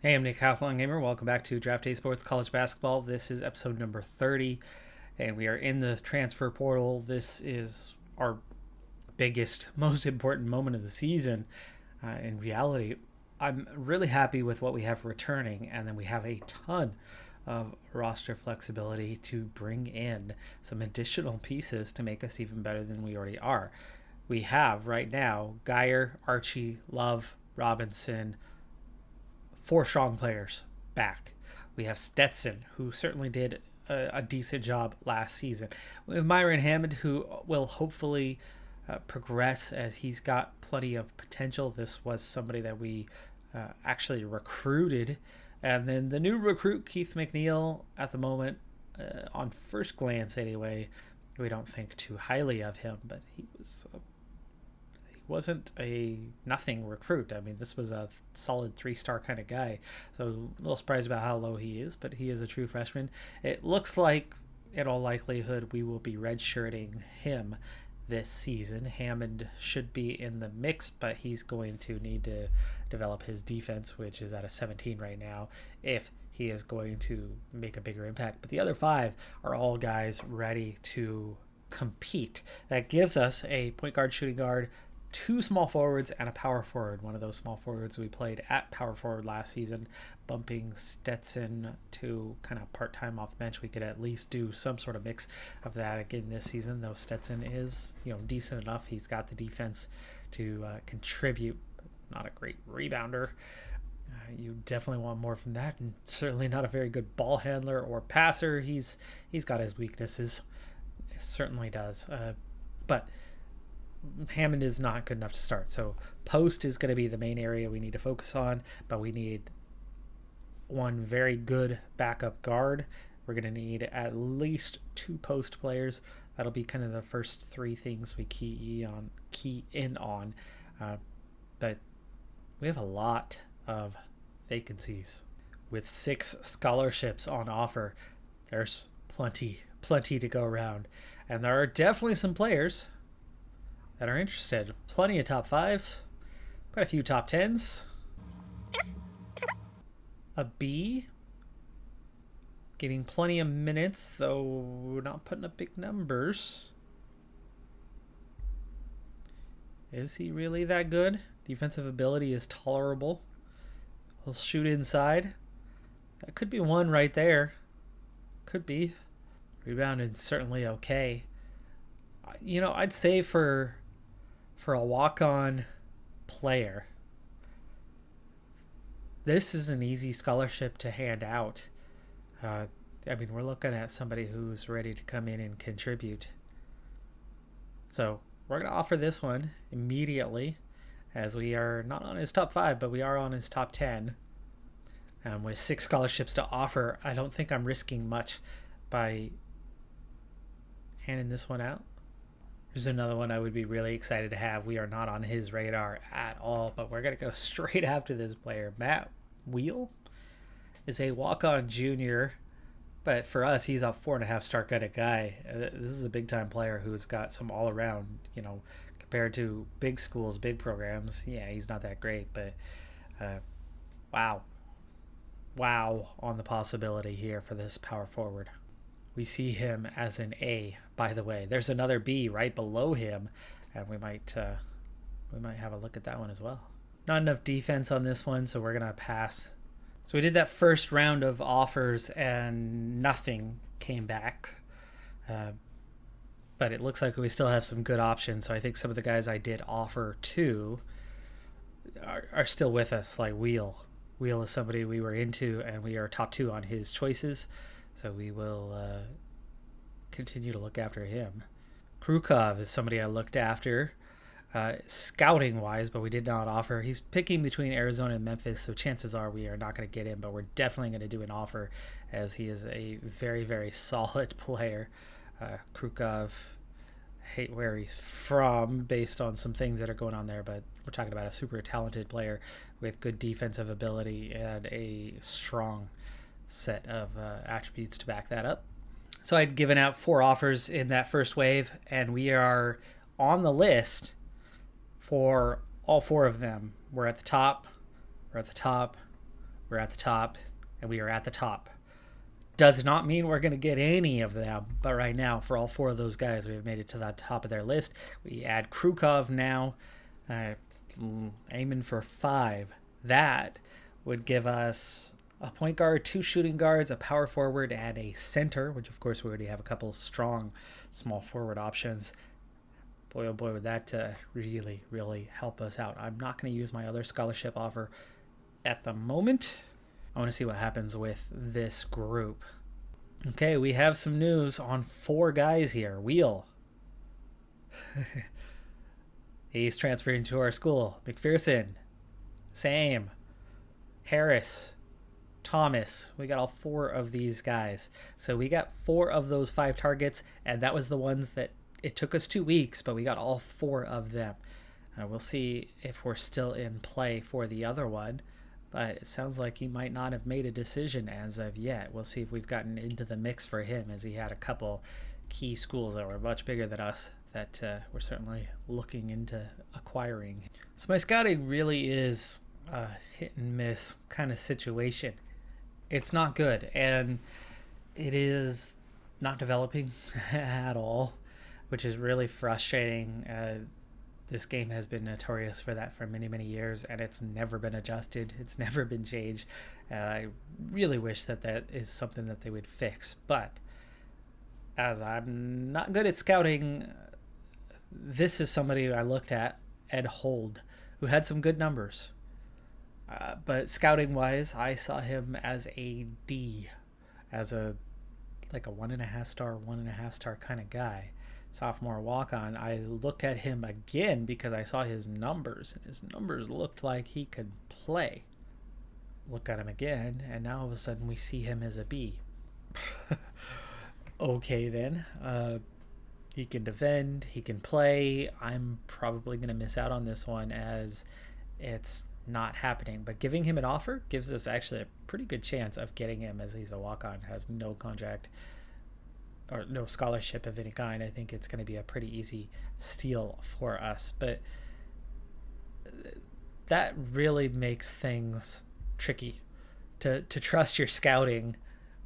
Hey, I'm Decathlon Gamer. Welcome back to Draft Day Sports College Basketball. This is episode number 30, and we are in the transfer portal. This is our biggest, most important moment of the season. In reality, I'm really happy with what we have returning, and then we have a ton of roster flexibility to bring in some additional pieces to make us even better than we already are. We have right now Geyer, Archie, Love, Robinson, four strong players back. We have Stetson, who certainly did a decent job last season. We have Myron Hammond, who will hopefully progress as he's got plenty of potential. This was somebody that we actually recruited. And then the new recruit, Keith McNeil, at the moment, on first glance anyway, we don't think too highly of him, but he wasn't a nothing recruit. I mean, this was a solid 3-star kind of guy. So a little surprised about how low he is, but he is a true freshman. It looks like, in all likelihood, we will be redshirting him this season. Hammond should be in the mix, but he's going to need to develop his defense, which is at a 17 right now, if he is going to make a bigger impact. But the other 5 are all guys ready to compete. That gives us a point guard, shooting guard, 2 small forwards, and a power forward. One of those small forwards we played at power forward last season, bumping Stetson to kind of part-time off the bench. We could at least do some sort of mix of that again this season, though Stetson is decent enough. He's got the defense to contribute, not a great rebounder. You definitely want more from that, and certainly not a very good ball handler or passer. He's got his weaknesses. It certainly does. But Hammond is not good enough to start. So post is going to be the main area we need to focus on, but we need one very good backup guard. We're going to need at least 2 post players. That'll be kind of the first 3 things we key in on. But we have a lot of vacancies. With 6 scholarships on offer, there's plenty to go around. And there are definitely some players that are interested. Plenty of top 5s, quite a few top 10s. A B, getting plenty of minutes, though not putting up big numbers. Is he really that good? Defensive ability is tolerable. He'll shoot inside. That could be one right there. Could be. Rebounded certainly okay. I'd say for a walk-on player, this is an easy scholarship to hand out. We're looking at somebody who's ready to come in and contribute. So we're going to offer this one immediately, as we are not on his top 5, but we are on his top 10. With 6 scholarships to offer, I don't think I'm risking much by handing this one out. There's another one I would be really excited to have. We are not on his radar at all, but we're going to go straight after this player. Matt Wheel is a walk-on junior, but for us, he's a 4.5-star kind of guy. This is a big-time player who's got some all-around, compared to big schools, big programs. Yeah, he's not that great, but wow on the possibility here for this power forward. We see him as an A, by the way. There's another B right below him, and we might have a look at that one as well. Not enough defense on this one, so we're going to pass. So we did that first round of offers, and nothing came back. But it looks like we still have some good options, so I think some of the guys I did offer to are still with us, like Wheel. Wheel is somebody we were into, and we are top 2 on his choices. So we will continue to look after him. Krukov is somebody I looked after scouting-wise, but we did not offer. He's picking between Arizona and Memphis, so chances are we are not going to get him, but we're definitely going to do an offer, as he is a very, very solid player. Krukov, hate where he's from based on some things that are going on there, but we're talking about a super talented player with good defensive ability and a strong set of attributes to back that up. So I'd given out 4 offers in that first wave, and we are on the list for all 4 of them. We're at the top, we're at the top, and we are at the top. Does not mean we're going to get any of them, but right now, for all 4 of those guys, we have made it to the top of their list. We add Krukov now, aiming for 5. That would give us a point guard, 2 shooting guards, a power forward, and a center, which of course we already have a couple strong small forward options. Boy, oh boy, would that really, really help us out. I'm not going to use my other scholarship offer at the moment. I want to see what happens with this group. Okay, we have some news on 4 guys here. Wheel. He's transferring to our school. McPherson. Same. Harris. Thomas. We got all 4 of these guys. So we got 4 of those 5 targets, and that was the ones that it took us 2 weeks, but we got all 4 of them. We'll see if we're still in play for the other one, but it sounds like he might not have made a decision as of yet. We'll see if we've gotten into the mix for him, as he had a couple key schools that were much bigger than us that we're certainly looking into acquiring. So my scouting really is a hit and miss kind of situation. It's not good, and it is not developing at all, which is really frustrating. This game has been notorious for that for many, many years, and it's never been adjusted. It's never been changed. I really wish that is something that they would fix. But as I'm not good at scouting, this is somebody I looked at, Ed Hold, who had some good numbers. But scouting-wise, I saw him as a D, as a 1.5 star kind of guy. Sophomore walk-on. I look at him again because I saw his numbers, and his numbers looked like he could play. Look at him again, and now all of a sudden we see him as a B. Okay, then. He can defend, he can play. I'm probably going to miss out on this one as it's not happening. But giving him an offer gives us actually a pretty good chance of getting him, as he's a walk-on, has no contract or no scholarship of any kind. I think it's going to be a pretty easy steal for us. But that really makes things tricky to trust your scouting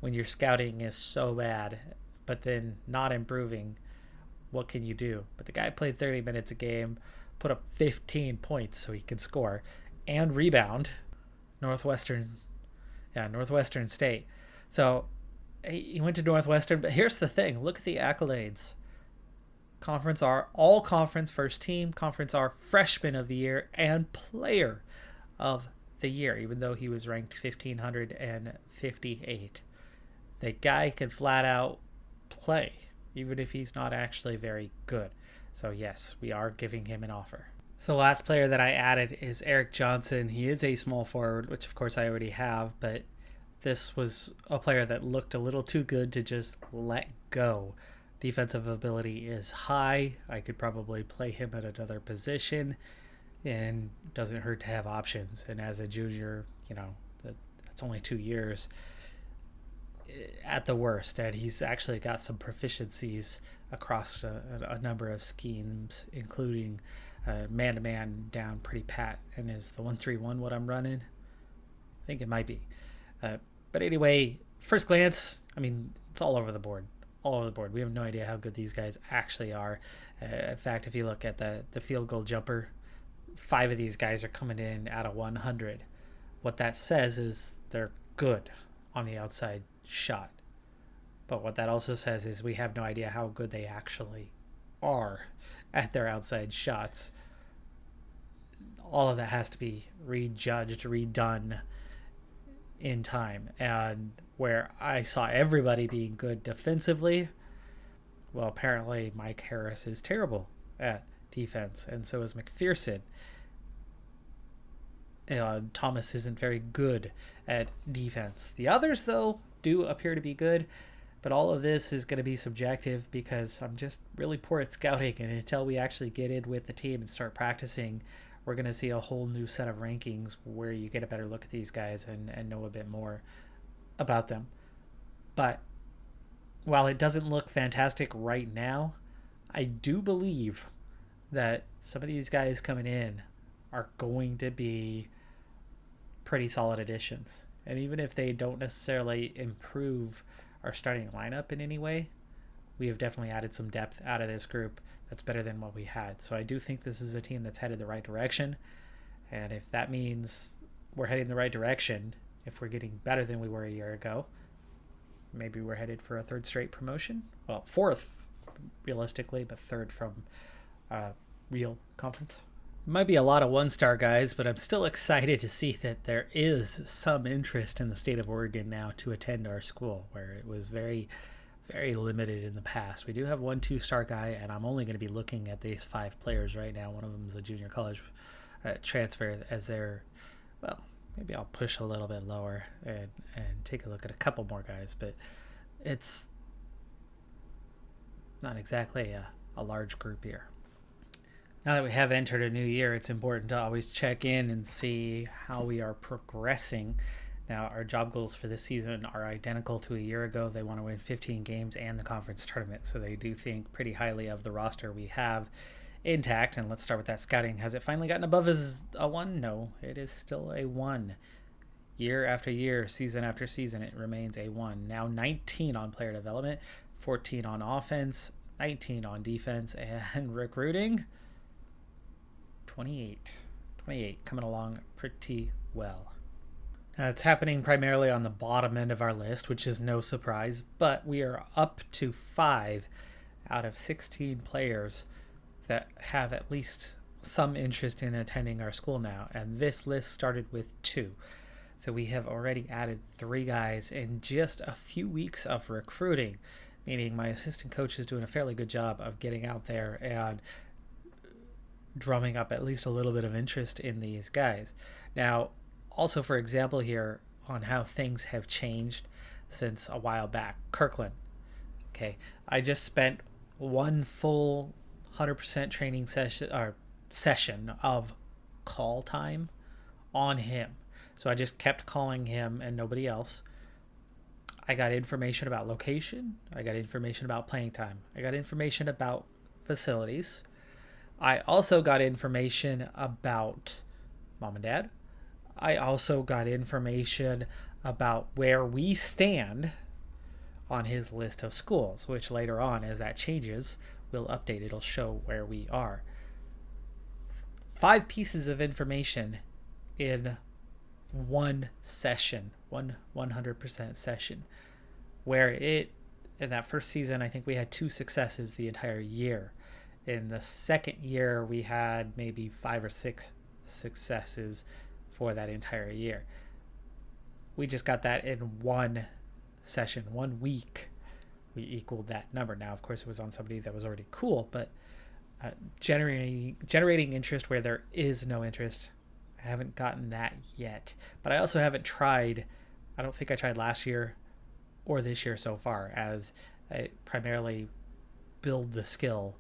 when your scouting is so bad, but then not improving. What can you do? But the guy played 30 minutes a game, put up 15 points so he could score and rebound. Northwestern State. So he went to Northwestern, but here's the thing. Look at the accolades. Conference R, all conference first team, Conference R freshman of the year, and player of the year, even though he was ranked 1,558. The guy can flat out play, even if he's not actually very good. So yes, we are giving him an offer. So the last player that I added is Eric Johnson. He is a small forward, which of course I already have, but this was a player that looked a little too good to just let go. Defensive ability is high. I could probably play him at another position, and doesn't hurt to have options. And as a junior, that's only 2 years at the worst, and he's actually got some proficiencies across a number of schemes, including man-to-man down pretty pat. And is the 1-3-1 what I'm running? I think it might be. But anyway, first glance, it's all over the board. All over the board. We have no idea how good these guys actually are. In fact, if you look at the field goal jumper, 5 of these guys are coming in out of 100. What that says is they're good on the outside shot. But what that also says is we have no idea how good they actually are at their outside shots. All of that has to be rejudged, redone in time. And where I saw everybody being good defensively, well, apparently Mike Harris is terrible at defense, and so is McPherson. Thomas isn't very good at defense. The others, though, do appear to be good, but all of this is going to be subjective because I'm just really poor at scouting, and until we actually get in with the team and start practicing, we're going to see a whole new set of rankings where you get a better look at these guys and know a bit more about them. But while it doesn't look fantastic right now, I do believe that some of these guys coming in are going to be pretty solid additions. And even if they don't necessarily improve our starting lineup in any way, we have definitely added some depth out of this group that's better than what we had. So I do think this is a team that's headed the right direction. And if that means we're heading the right direction, if we're getting better than we were a year ago, maybe we're headed for a third straight promotion. Well, fourth, realistically, but third from real conference. It might be a lot of one-star guys, but I'm still excited to see that there is some interest in the state of Oregon now to attend our school, where it was very, very limited in the past. We do have 1 2-star guy, and I'm only going to be looking at these 5 players right now. One of them is a junior college transfer as their, well, maybe I'll push a little bit lower and take a look at a couple more guys, but it's not exactly a large group here. Now that we have entered a new year, it's important to always check in and see how we are progressing. Now, our job goals for this season are identical to a year ago. They want to win 15 games and the conference tournament, so they do think pretty highly of the roster we have intact. And let's start with that scouting. Has it finally gotten above as a 1? No, it is still a 1. Year after year, season after season, it remains a 1. Now 19 on player development, 14 on offense, 19 on defense, and recruiting, 28 coming along pretty well. Now, it's happening primarily on the bottom end of our list, which is no surprise, but we are up to 5 out of 16 players that have at least some interest in attending our school now, and this list started with 2. So we have already added 3 guys in just a few weeks of recruiting, meaning my assistant coach is doing a fairly good job of getting out there and drumming up at least a little bit of interest in these guys. Now, also for example here on how things have changed since a while back, Kirkland. Okay, I just spent 1 full 100% training session of call time on him. So I just kept calling him and nobody else. I got information about location. I got information about playing time. I got information about facilities. I also got information about mom and dad. I also got information about where we stand on his list of schools, which later on, as that changes, we'll update. It'll show where we are. 5 pieces of information in one session, one 100% session, where in that first season, I think we had 2 successes the entire year. In the second year, we had maybe 5 or 6 successes for that entire year. We just got that in one session, 1 week. We equaled that number. Now, of course, it was on somebody that was already cool, but generating interest where there is no interest, I haven't gotten that yet. But I also haven't tried, I don't think I tried last year or this year so far, as I primarily build the skill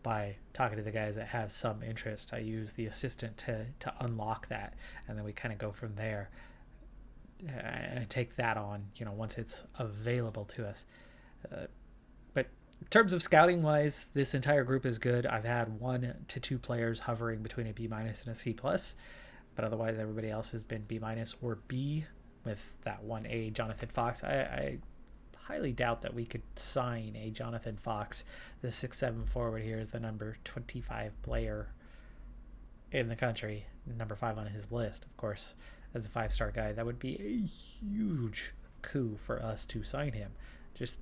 by talking to the guys that have some interest. I use the assistant to unlock that, and then we kind of go from there and take that on, once it's available to us. But in terms of scouting wise, this entire group is good. I've had 1 to 2 players hovering between a B- and a C+, but otherwise everybody else has been B- or B, with that 1A Jonathan Fox. I highly doubt that we could sign a Jonathan Fox. The 6'7" forward here is the number 25 player in the country, number 5 on his list. Of course, as a 5-star guy, that would be a huge coup for us to sign him. Just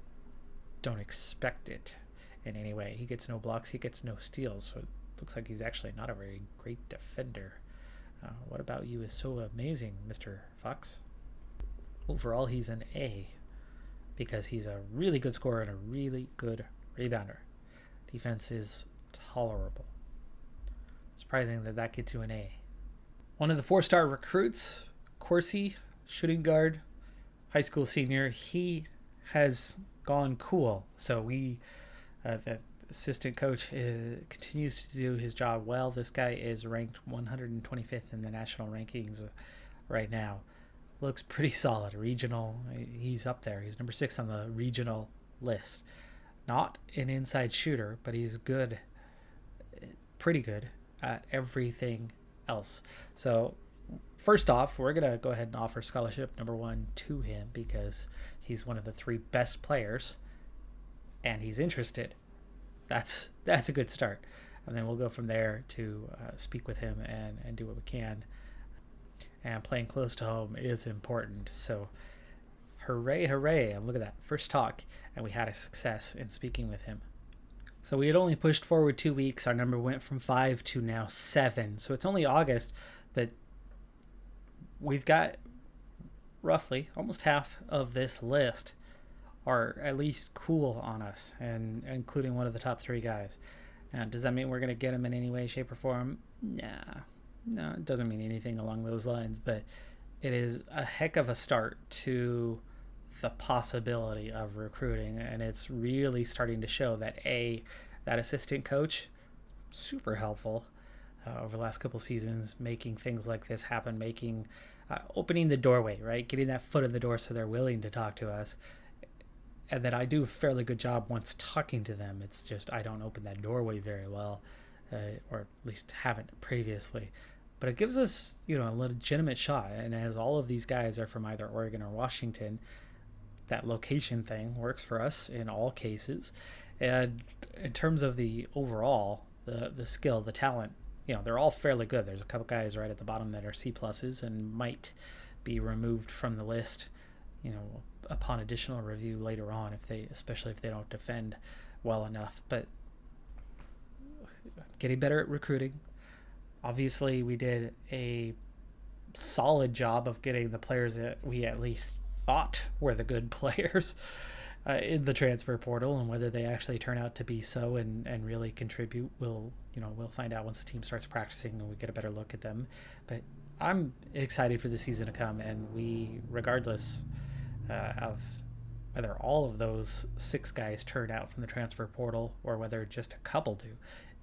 don't expect it in any way. He gets no blocks, he gets no steals, so it looks like he's actually not a very great defender. What about you is so amazing, Mr. Fox? Overall, he's an A, because he's a really good scorer and a really good rebounder. Defense is tolerable. Surprising that gets you an A. One of the 4-star recruits, COURSEY, shooting guard, high school senior, he has gone cool. So the assistant coach continues to do his job well. This guy is ranked 125th in the national rankings right now. Looks pretty solid. Regional, he's up there. He's number 6 on the regional list. Not an inside shooter, but he's good, pretty good at everything else. So first off, we're going to go ahead and offer scholarship number 1 to him because he's one of the 3 best players and he's interested. That's a good start. And then we'll go from there to speak with him and do what we can. And playing close to home is important. So hooray, hooray. And look at that. First talk. And we had a success in speaking with him. So we had only pushed forward 2 weeks. Our number went from 5 to now 7. So it's only August, but we've got roughly almost half of this list are at least cool on us, and including one of the top 3 guys. Now, does that mean we're going to get him in any way, shape, or form? Nah. No, it doesn't mean anything along those lines, but it is a heck of a start to the possibility of recruiting, and it's really starting to show that that assistant coach, super helpful over the last couple seasons, making things like this happen, opening the doorway, right? Getting that foot in the door so they're willing to talk to us. And that I do a fairly good job once talking to them. It's just I don't open that doorway very well, or at least haven't previously. But it gives us, a legitimate shot. And as all of these guys are from either Oregon or Washington, that location thing works for us in all cases. And in terms of the overall, the skill, the talent, they're all fairly good. There's a couple guys right at the bottom that are C pluses and might be removed from the list, upon additional review later on, especially if they don't defend well enough. But getting better at recruiting. Obviously, we did a solid job of getting the players that we at least thought were the good players in the transfer portal, and whether they actually turn out to be so and really contribute, we'll find out once the team starts practicing and we get a better look at them. But I'm excited for the season to come, and we, regardless of whether all of those 6 guys turn out from the transfer portal or whether just a couple do,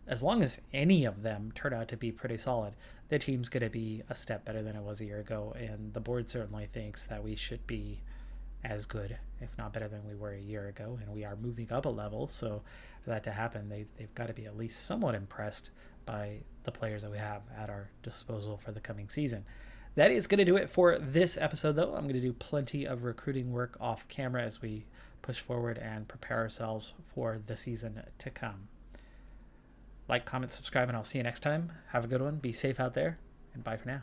as long as any of them turn out to be pretty solid, the team's going to be a step better than it was a year ago, and the board certainly thinks that we should be as good, if not better than we were a year ago, and we are moving up a level. So for that to happen, they've got to be at least somewhat impressed by the players that we have at our disposal for the coming season. That is going to do it for this episode, though. I'm going to do plenty of recruiting work off camera as we push forward and prepare ourselves for the season to come. Like, comment, subscribe, and I'll see you next time. Have a good one. Be safe out there, and bye for now.